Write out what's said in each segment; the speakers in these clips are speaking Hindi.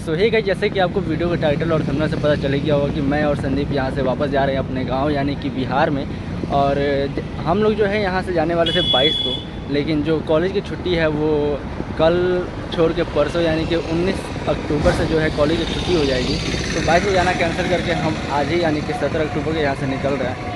सो हे गाइस, जैसे कि आपको वीडियो के टाइटल और थंबनेल से पता चले गया होगा कि मैं और संदीप यहाँ से वापस जा रहे हैं अपने गांव यानी कि बिहार में। और हम लोग जो है यहाँ से जाने वाले थे 22 को, लेकिन जो कॉलेज की छुट्टी है वो कल छोड़ के परसों यानी कि 19 अक्टूबर से जो है कॉलेज की छुट्टी हो जाएगी। तो 22 को जाना कैंसिल करके हम आज ही यानी कि 17 अक्टूबर के यहाँ से निकल रहे हैं।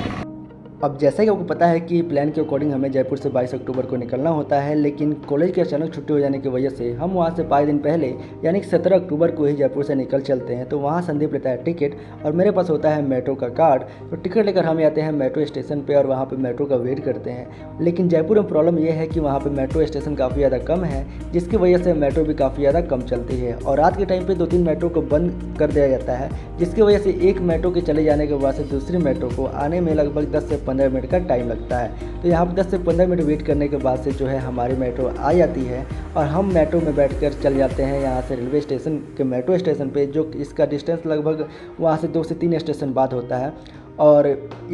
अब जैसा कि आपको पता है कि प्लान के अकॉर्डिंग हमें जयपुर से 22 अक्टूबर को निकलना होता है, लेकिन कॉलेज की अचानक छुट्टी हो जाने की वजह से हम वहाँ से 5 दिन पहले यानी कि 17 अक्टूबर को ही जयपुर से निकल चलते हैं। तो वहाँ संदीप लेता है टिकट और मेरे पास होता है मेट्रो का कार्ड। तो टिकट लेकर हम आते हैं मेट्रो स्टेशन पर और वहाँ पर मेट्रो का वेट करते हैं। लेकिन जयपुर में प्रॉब्लम यह है कि वहाँ पर मेट्रो स्टेशन काफ़ी ज़्यादा कम है, जिसकी वजह से मेट्रो भी काफ़ी ज़्यादा कम चलती है और रात के टाइम पर 2-3 मेट्रो को बंद कर दिया जाता है, जिसकी वजह से एक मेट्रो के चले जाने के बाद से दूसरी मेट्रो को आने में लगभग 10 से 15 मिनट का टाइम लगता है। तो यहाँ पर 10 से 15 मिनट वेट करने के बाद से जो है हमारी मेट्रो आ जाती है और हम मेट्रो में बैठकर चल जाते हैं यहाँ से रेलवे स्टेशन के मेट्रो स्टेशन पे, जो इसका डिस्टेंस लगभग वहाँ से 2 से 3 स्टेशन बाद होता है। और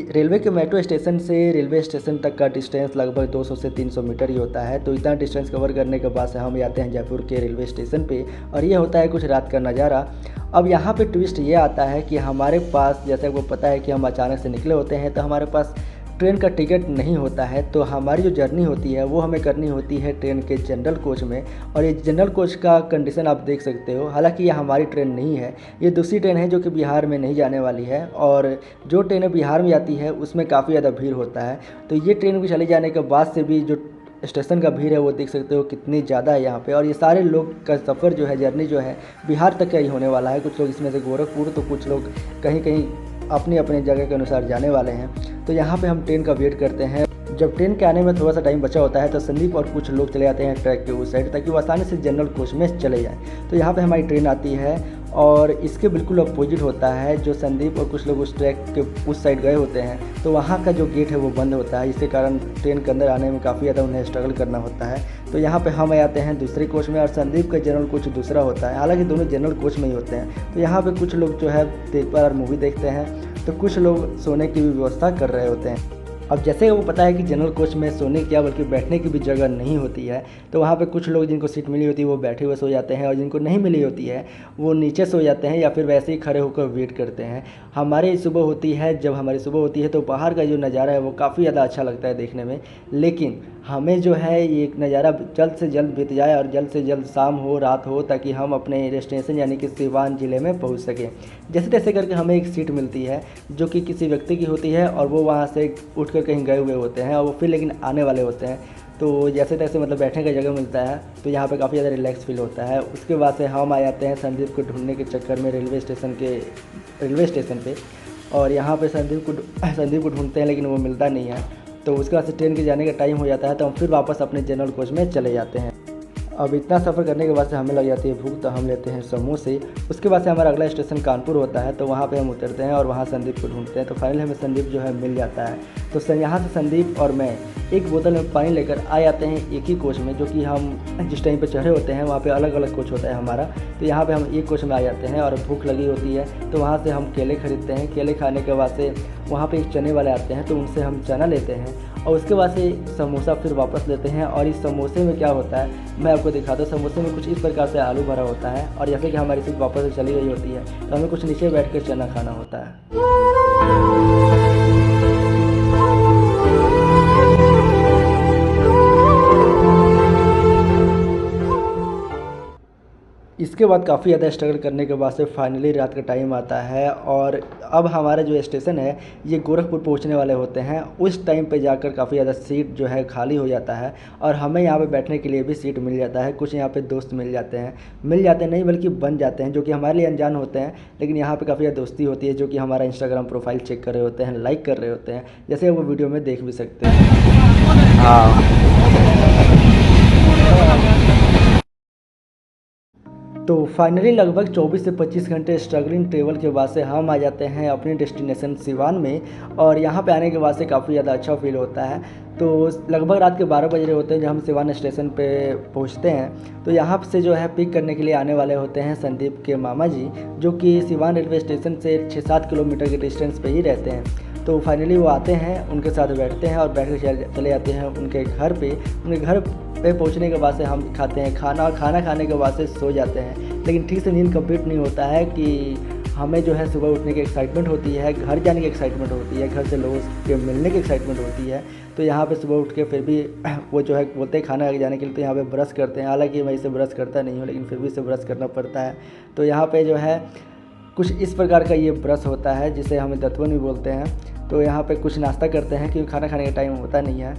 रेलवे के मेट्रो स्टेशन से रेलवे स्टेशन तक का डिस्टेंस लगभग 200 से 300 मीटर ही होता है। तो इतना डिस्टेंस कवर करने के बाद से हम आते हैं जयपुर के रेलवे स्टेशन पे और ये होता है कुछ रात का नज़ारा। अब यहाँ पे ट्विस्ट ये आता है कि हमारे पास, जैसे आपको पता है कि हम अचानक से निकले होते हैं, तो हमारे पास ट्रेन का टिकट नहीं होता है। तो हमारी जो जर्नी होती है वो हमें करनी होती है ट्रेन के जनरल कोच में। और ये जनरल कोच का कंडीशन आप देख सकते हो, हालांकि ये हमारी ट्रेन नहीं है, ये दूसरी ट्रेन है जो कि बिहार में नहीं जाने वाली है। और जो ट्रेनें बिहार में जाती है उसमें काफ़ी ज़्यादा भीड़ होता है। तो ये ट्रेन भी चले जाने के बाद से भी जो स्टेशन का भीड़ है वो देख सकते हो कितनी ज़्यादा है यहाँ पे। और ये सारे लोग का सफ़र जो है, जर्नी जो है, बिहार तक का ही होने वाला है। कुछ लोग इसमें से गोरखपुर, तो कुछ लोग कहीं कहीं अपनी अपनी जगह के अनुसार जाने वाले हैं। तो यहाँ पे हम ट्रेन का वेट करते हैं। जब ट्रेन के आने में थोड़ा सा टाइम बचा होता है तो संदीप और कुछ लोग चले जाते हैं ट्रैक के उस साइड, ताकि वो आसानी से जनरल कोच में चले जाएँ। तो यहाँ पे हमारी ट्रेन आती है और इसके बिल्कुल अपोजिट होता है। जो संदीप और कुछ लोग उस ट्रैक के उस साइड गए होते हैं तो वहाँ का जो गेट है वो बंद होता है, इसके कारण ट्रेन के अंदर आने में काफ़ी ज़्यादा उन्हें स्ट्रगल करना होता है। तो यहाँ पे हम आते हैं दूसरे कोच में और संदीप का जनरल कोच दूसरा होता है, हालांकि दोनों जनरल कोच में ही होते हैं। तो यहाँ पे कुछ लोग जो है पेपर और मूवी देखते हैं, तो कुछ लोग सोने की भी व्यवस्था कर रहे होते हैं। अब जैसे वो पता है कि जनरल कोच में सोने क्या बल्कि बैठने की भी जगह नहीं होती है, तो वहाँ पे कुछ लोग जिनको सीट मिली होती है वो बैठे हुए सो जाते हैं और जिनको नहीं मिली होती है वो नीचे सो जाते हैं या फिर वैसे ही खड़े होकर वेट करते हैं। हमारी सुबह होती है, जब हमारी सुबह होती है तो बाहर का जो नज़ारा है वो काफ़ी ज़्यादा अच्छा लगता है देखने में, लेकिन हमें जो है ये नज़ारा जल्द से जल्द बीत जाए और जल्द से जल्द शाम हो, रात हो, ताकि हम अपने डेस्टिनेशन यानी कि सिवान ज़िले में पहुंच सकें। जैसे तैसे करके हमें एक सीट मिलती है जो कि किसी व्यक्ति की होती है और वो वहाँ से उठकर कहीं गए हुए होते हैं और वो फिर लेकिन आने वाले होते हैं। तो जैसे तैसे मतलब बैठने का जगह मिलता है, तो यहाँ पे काफ़ी ज़्यादा रिलैक्स फील होता है। उसके बाद से हम आ जाते हैं संदीप को ढूंढने के चक्कर में रेलवे स्टेशन पे और यहाँ पे संदीप को ढूंढते हैं, लेकिन वो मिलता नहीं है। तो उसके बाद से ट्रेन के जाने का टाइम हो जाता है, तो हम फिर वापस अपने जनरल कोच में चले जाते हैं। अब इतना सफ़र करने के बाद से हमें लग जाती है भूख, तो हम लेते हैं समोसे। उसके बाद से हमारा अगला स्टेशन कानपुर होता है, तो वहाँ पे हम उतरते हैं और वहाँ संदीप को ढूंढते हैं। तो फाइनली हमें संदीप जो है मिल जाता है। तो यहाँ से संदीप और मैं एक बोतल में पानी लेकर आ जाते हैं एक ही कोच में, जो कि हम जिस टाइम पे चढ़े होते हैं वहाँ पे अलग अलग कोच होता है हमारा। तो यहाँ पे हम एक कोच में आ जाते हैं और भूख लगी होती है, तो वहाँ से हम केले खरीदते हैं। केले खाने के बाद से वहाँ पे एक चने वाले आते हैं, तो उनसे हम चना लेते हैं और उसके बाद से समोसा फिर वापस लेते हैं। और इस समोसे में क्या होता है मैं आपको दिखाता हूँ। समोसे में कुछ इस प्रकार से आलू भरा होता है और जैसे कि हमारी सीट वापस चली गई होती है तो हमें कुछ नीचे बैठ कर चना खाना होता है। इसके बाद काफ़ी ज़्यादा स्ट्रगल करने के बाद से फाइनली रात का टाइम आता है और अब हमारा जो स्टेशन है ये गोरखपुर पहुंचने वाले होते हैं। उस टाइम पे जाकर काफ़ी ज़्यादा सीट जो है खाली हो जाता है और हमें यहाँ पे बैठने के लिए भी सीट मिल जाता है। कुछ यहाँ पे दोस्त मिल जाते नहीं बल्कि बन जाते हैं, जो कि हमारे लिए अनजान होते हैं, लेकिन यहाँ पे काफ़ी ज़्यादा दोस्ती होती है, जो कि हमारा इंस्टाग्राम प्रोफाइल चेक कर रहे होते हैं, लाइक कर रहे होते हैं, जैसे वो वीडियो में देख भी सकते हैं। तो फाइनली लगभग 24 से 25 घंटे स्ट्रगलिंग ट्रेवल के बाद से हम आ जाते हैं अपने डेस्टिनेशन सिवान में। और यहाँ पे आने के बाद से काफ़ी ज़्यादा अच्छा फील होता है। तो लगभग रात के 12 बज रहे होते हैं जब हम सिवान स्टेशन पे पहुँचते हैं। तो यहाँ से जो है पिक करने के लिए आने वाले होते हैं संदीप के मामा जी, जो कि सिवान रेलवे स्टेशन से 6-7 किलोमीटर के डिस्टेंस पे ही रहते हैं। तो फाइनली वो आते हैं, उनके साथ बैठते हैं और बैठ कर चले जाते हैं उनके घर पे। उनके घर पे पहुंचने के बाद से हम खाते हैं खाना, और खाना खाने के बाद से सो जाते हैं। लेकिन ठीक से नींद कंप्लीट नहीं होता है कि हमें जो है सुबह उठने की एक्साइटमेंट होती है, घर जाने की एक्साइटमेंट होती है, घर से लोगों के मिलने की एक्साइटमेंट होती है। तो यहाँ पे सुबह उठ के फिर भी वो जो है बोलते हैं खाना जाने के लिए, तो यहाँ पे ब्रश करते हैं। हालांकि मैं इसे ब्रश करता नहीं हूँ, लेकिन फिर भी इसे ब्रश करना पड़ता है। तो यहाँ पे जो है कुछ इस प्रकार का ये ब्रश होता है जिसे हमें दतवन भी बोलते हैं। तो यहाँ पे कुछ नाश्ता करते हैं क्योंकि खाना खाने का टाइम होता नहीं है।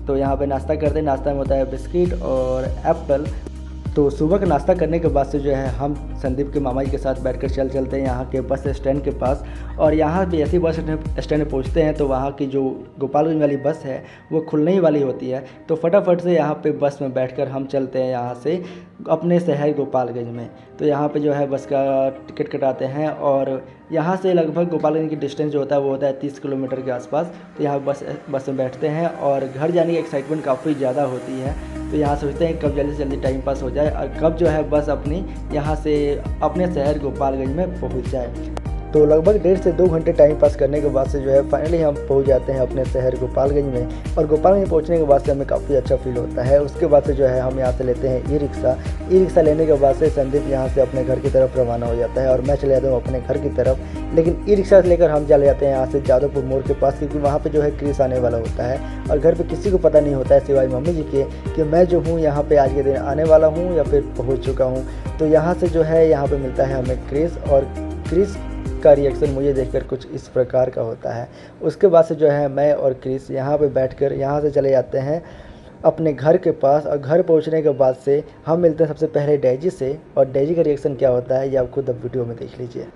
तो यहाँ पे नाश्ता करते हैं। नाश्ता में होता है बिस्किट और एप्पल। तो सुबह का नाश्ता करने के बाद से जो है हम संदीप के मामा जी के साथ बैठकर चलते हैं यहाँ के बस स्टैंड के पास। और यहाँ पे ऐसी बस स्टैंड में पहुँचते हैं तो वहाँ की जो गोपालगंज वाली बस है वो खुलने ही वाली होती है। तो फटाफट से यहाँ पे बस में बैठकर हम चलते हैं यहाँ से अपने शहर गोपालगंज में। तो यहाँ पे जो है बस का टिकट कटाते हैं और यहाँ से लगभग गोपालगंज की डिस्टेंस जो होता है वो होता है 30 किलोमीटर के आसपास। तो यहाँ बस में बैठते हैं और घर जाने की एक्साइटमेंट काफ़ी ज़्यादा होती है। तो यहाँ सोचते हैं कब जल्दी से जल्दी टाइम पास हो जाए और कब जो है बस अपनी यहाँ से अपने शहर गोपालगंज में पहुँच जाए। तो लगभग 1.5 से 2 घंटे टाइम पास करने के बाद से जो है फाइनली हम पहुंच जाते हैं अपने शहर गोपालगंज में। और गोपालगंज में पहुंचने के बाद से हमें काफ़ी अच्छा फील होता है। उसके बाद से जो है हम यहाँ से लेते हैं ई रिक्शा लेने के बाद से संदीप यहाँ से अपने घर की तरफ रवाना हो जाता है और मैं चले जाता हूँ अपने घर की तरफ। लेकिन ई रिक्शा लेकर हम चले जाते हैं यहाँ से जादवपुर मोड़ के पास, क्योंकि वहाँ पर जो है क्रिस आने वाला होता है और घर पर किसी को पता नहीं होता है सिवाय मम्मी जी के कि मैं जो हूँ यहाँ पर आज के दिन आने वाला हूँ या फिर पहुँच चुका हूँ। तो यहाँ से जो है यहाँ पर मिलता है हमें क्रिस, और क्रिस का रिएक्शन मुझे देखकर कुछ इस प्रकार का होता है। उसके बाद से जो है मैं और क्रिस यहाँ पे बैठकर यहाँ से चले जाते हैं अपने घर के पास। और घर पहुँचने के बाद से हम मिलते हैं सबसे पहले डेजी से, और डेजी का रिएक्शन क्या होता है ये आप खुद अब वीडियो में देख लीजिए।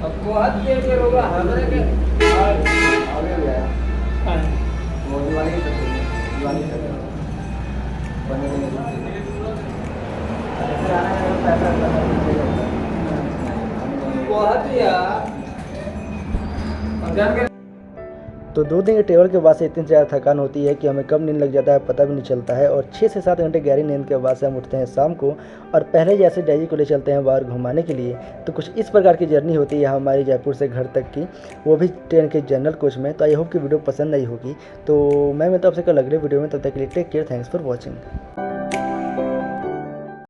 आपको हाथ देर होगा हमारे के आगे भी आया वो दिवाली बहुत या तो 2 दिन के ट्रेवल के बाद से इतनी ज़्यादा थकान होती है कि हमें कब नींद लग जाता है पता भी नहीं चलता है। और 6 से 7 घंटे गहरी नींद के बाद से हम उठते हैं शाम को और पहले जैसे डेजी को ले चलते हैं बाहर घुमाने के लिए। तो कुछ इस प्रकार की जर्नी होती है हमारी जयपुर से घर तक की, वो भी ट्रेन के जनरल कोच में। तो आई होप कि वीडियो पसंद आई होगी। तो मैं मिलता हूं आपसे कल अगले वीडियो में, तब तक के लिए take care, thanks for watching.